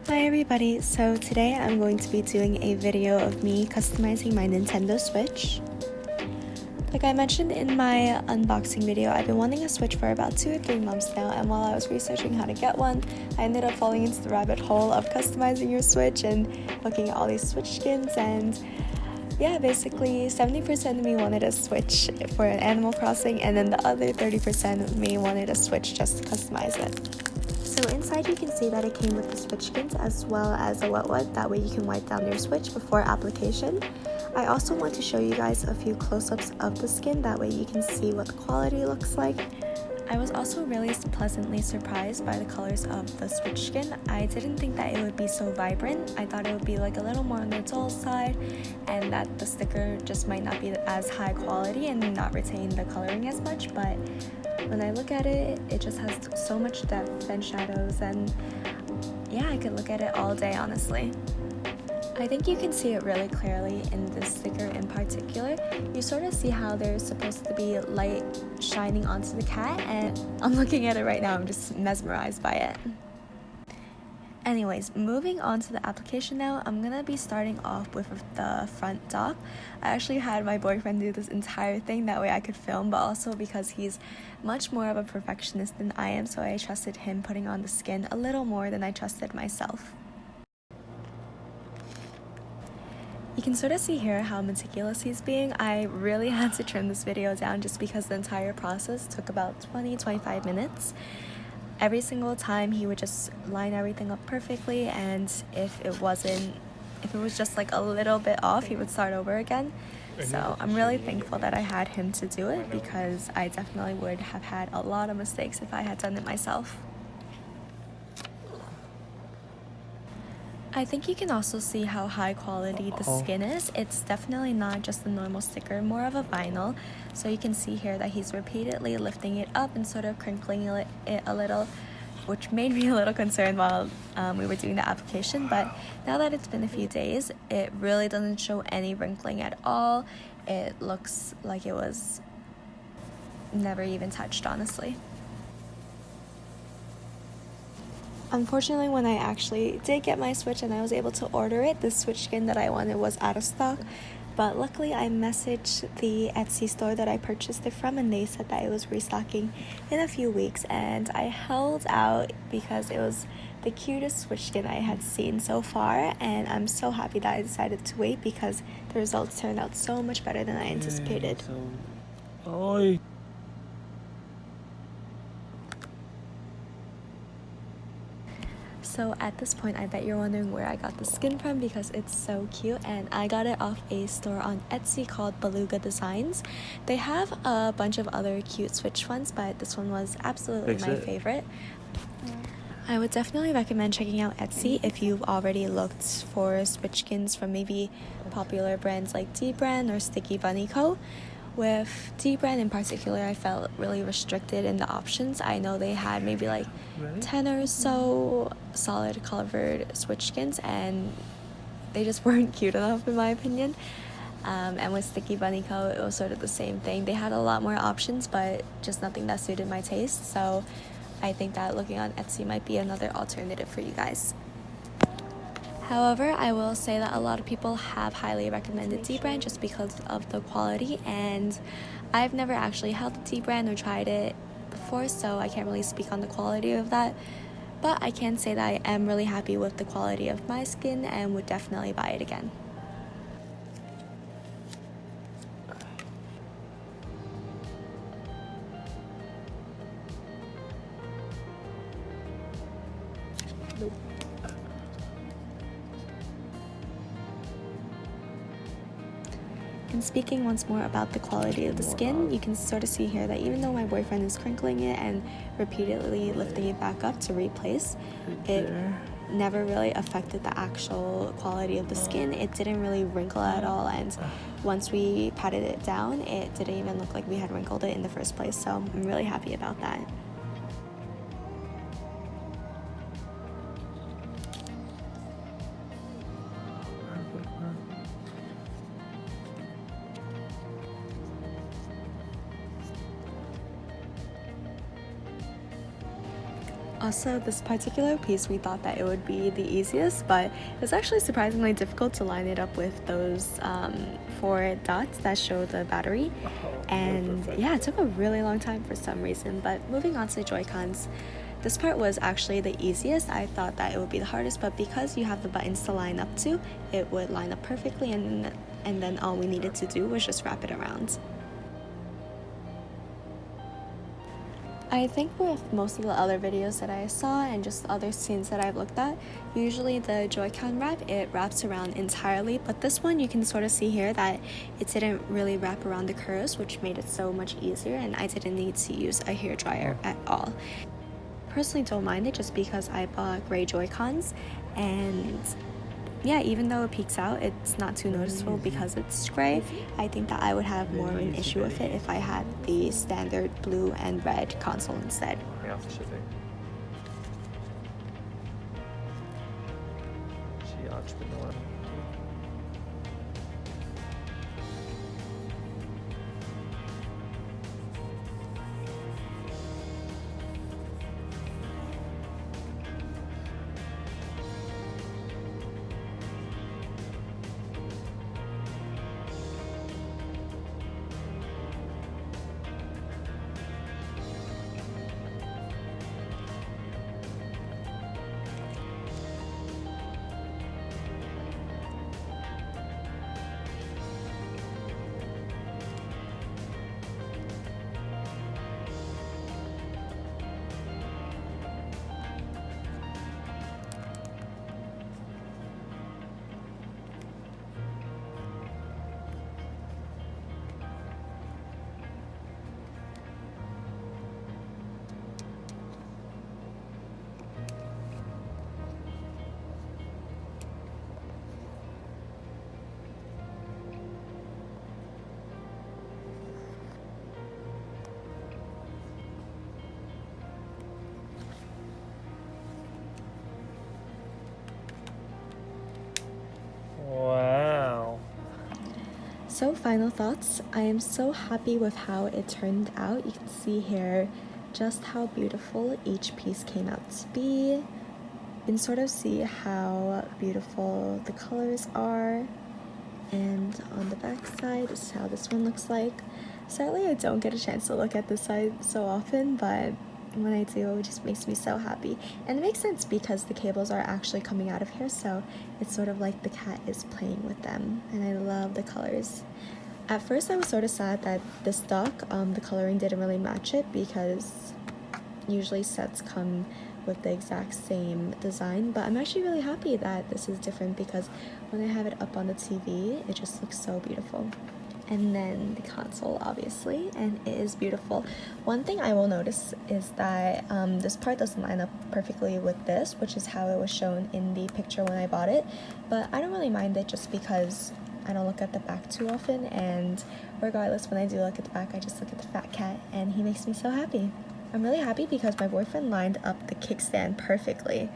Hi everybody, so today I'm going to be doing a video of me customizing my Nintendo Switch. Like I mentioned in my unboxing video, I've been wanting a Switch for about 2 or 3 months now, and while I was researching how to get one, I ended up falling into the rabbit hole of customizing your Switch and looking at all these Switch skins, and yeah, basically 70% of me wanted a Switch for an Animal Crossing, and then the other 30% of me wanted a Switch just to customize it. So inside you can see that it came with the Switch skins as well as a wet wipe, that way you can wipe down your Switch before application. I also want to show you guys a few close-ups of the skin, that way you can see what the quality looks like. I was also really pleasantly surprised by the colors of the Switch skin. I didn't think that it would be so vibrant. I thought it would be like a little more on the dull side and that the sticker just might not be as high quality and not retain the coloring as much, but when I look at it, it just has so much depth and shadows, and yeah, I could look at it all day, honestly. I think you can see it really clearly in this sticker in particular. You sort of see how there's supposed to be light shining onto the cat, and I'm looking at it right now, I'm just mesmerized by it. Anyways, moving on to the application now, I'm gonna be starting off with the front dock. I actually had my boyfriend do this entire thing, that way I could film, but also because he's much more of a perfectionist than I am, so I trusted him putting on the skin a little more than I trusted myself. You can sort of see here how meticulous he's being. I really had to trim this video down just because the entire process took about 20-25 minutes. Every single time he would just line everything up perfectly, and if it was just like a little bit off, he would start over again. So I'm really thankful that I had him to do it, because I definitely would have had a lot of mistakes if I had done it myself. I think you can also see how high quality the skin is. It's definitely not just a normal sticker, more of a vinyl. So you can see here that he's repeatedly lifting it up and sort of crinkling it a little, which made me a little concerned while we were doing the application. But now that it's been a few days, it really doesn't show any wrinkling at all. It looks like it was never even touched, honestly. Unfortunately, when I actually did get my Switch and I was able to order it, the Switch skin that I wanted was out of stock. But luckily, I messaged the Etsy store that I purchased it from, and they said that it was restocking in a few weeks. And I held out because it was the cutest Switch skin I had seen so far. And I'm so happy that I decided to wait, because the results turned out so much better than I anticipated. So at this point, I bet you're wondering where I got the skin from, because it's so cute, and I got it off a store on Etsy called Beluga Designs. They have a bunch of other cute Switch ones, but this one was absolutely my favorite. I would definitely recommend checking out Etsy if you've already looked for Switch skins from maybe popular brands like DBrand or Sticky Bunny Co. With DBrand in particular, I felt really restricted in the options. I know they had maybe like 10 or so solid covered Switch skins, and they just weren't cute enough in my opinion. And with Sticky Bunny Co., it was sort of the same thing. They had a lot more options, but just nothing that suited my taste. So I think that looking on Etsy might be another alternative for you guys. However, I will say that a lot of people have highly recommended DBrand just because of the quality, and I've never actually held the DBrand or tried it before, so I can't really speak on the quality of that. But I can say that I am really happy with the quality of my skin and would definitely buy it again. And speaking once more about the quality of the skin, you can sort of see here that even though my boyfriend is crinkling it and repeatedly lifting it back up to replace, it never really affected the actual quality of the skin. It didn't really wrinkle at all, and once we patted it down, it didn't even look like we had wrinkled it in the first place, so I'm really happy about that. Also, this particular piece, we thought that it would be the easiest, but it's actually surprisingly difficult to line it up with those 4 dots that show the battery. And yeah, it took a really long time for some reason. But moving on to the Joy-Cons, this part was actually the easiest. I thought that it would be the hardest, but because you have the buttons to line up to, it would line up perfectly, and then all we needed to do was just wrap it around. I think with most of the other videos that I saw and just other scenes that I've looked at, usually the Joy-Con wrap, it wraps around entirely, but this one you can sort of see here that it didn't really wrap around the curves, which made it so much easier, and I didn't need to use a hairdryer at all. Personally don't mind it just because I bought gray Joy-Cons, and yeah, even though it peeks out, it's not too noticeable because it's gray. I think that I would have more of an issue with it if I had the standard blue and red console instead. Wow. So final thoughts, I am so happy with how it turned out. You can see here just how beautiful each piece came out to be. You can sort of see how beautiful the colors are. And on the back side, this is how this one looks like. Sadly, I don't get a chance to look at this side so often, but when I do, it just makes me so happy. And it makes sense because the cables are actually coming out of here, so it's sort of like the cat is playing with them, and I love the colors. At first, I was sort of sad that this stock, the coloring didn't really match it, because usually sets come with the exact same design, but I'm actually really happy that this is different because when I have it up on the TV, it just looks so beautiful. And then the console, obviously, and it is beautiful. One thing I will notice is that this part doesn't line up perfectly with this, which is how it was shown in the picture when I bought it, but I don't really mind it just because I don't look at the back too often, and regardless, when I do look at the back, I just look at the fat cat, and he makes me so happy. I'm really happy because my boyfriend lined up the kickstand perfectly.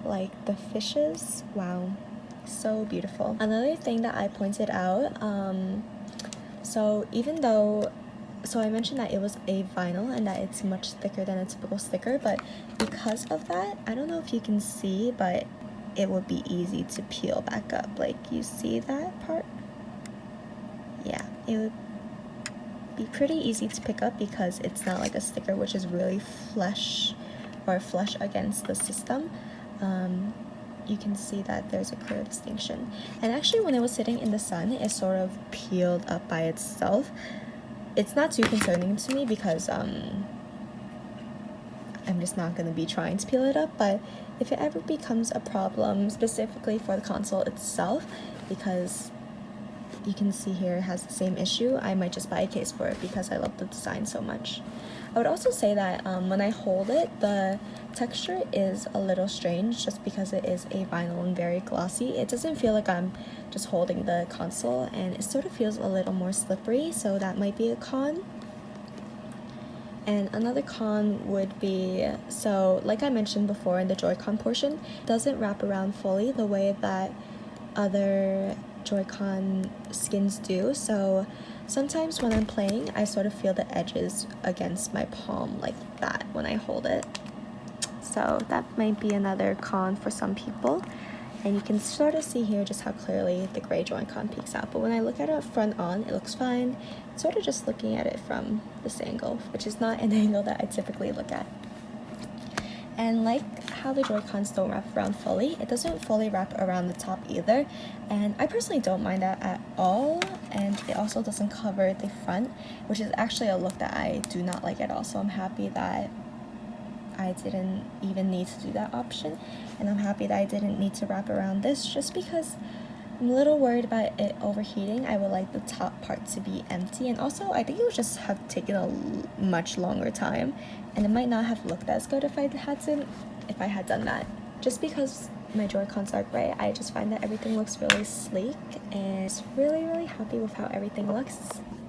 Like the fishes, wow, so beautiful. Another thing that I pointed out, so I mentioned that it was a vinyl and that it's much thicker than a typical sticker, but because of that, I don't know if you can see, but it would be easy to peel back up. Like, you see that part? Yeah, it would be pretty easy to pick up because it's not like a sticker which is really flush against the system. You can see that there's a clear distinction. And actually, when it was sitting in the sun, it sort of peeled up by itself. It's not too concerning to me because I'm just not going to be trying to peel it up, but if it ever becomes a problem, specifically for the console itself, because you can see here it has the same issue, I might just buy a case for it because I love the design so much. I would also say that when I hold it, the texture is a little strange just because it is a vinyl and very glossy. It doesn't feel like I'm just holding the console, and it sort of feels a little more slippery, so that might be a con. And another con would be, so like I mentioned before in the Joy-Con portion, it doesn't wrap around fully the way that other Joy-Con skins do, so sometimes when I'm playing, I sort of feel the edges against my palm like that when I hold it. so that might be another con for some people. And you can sort of see here just how clearly the gray Joy-Con peeks out. But when I look at it front on, it looks fine. It's sort of just looking at it from this angle, which is not an angle that I typically look at. And like how the Joy-Cons don't wrap around fully, it doesn't fully wrap around the top either. And I personally don't mind that at all. And it also doesn't cover the front, which is actually a look that I do not like at all. So I'm happy that I didn't even need to do that option, and I'm happy that I didn't need to wrap around this, just because I'm a little worried about it overheating. I would like the top part to be empty, and also I think it would just have taken a much longer time, and it might not have looked as good if I had done that. Just because my Joy-Cons are gray, I just find that everything looks really sleek, and I'm really happy with how everything looks.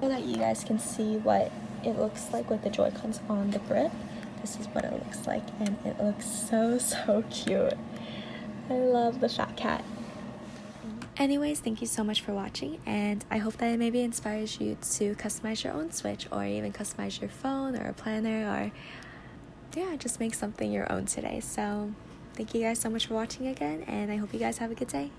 So that you guys can see what it looks like with the Joy-Cons on the grip. This is what it looks like, and it looks so cute. I love the fat cat. Anyways, thank you so much for watching, and I hope that it maybe inspires you to customize your own Switch, or even customize your phone or a planner, or yeah, just make something your own today. So thank you guys so much for watching again, and I hope you guys have a good day.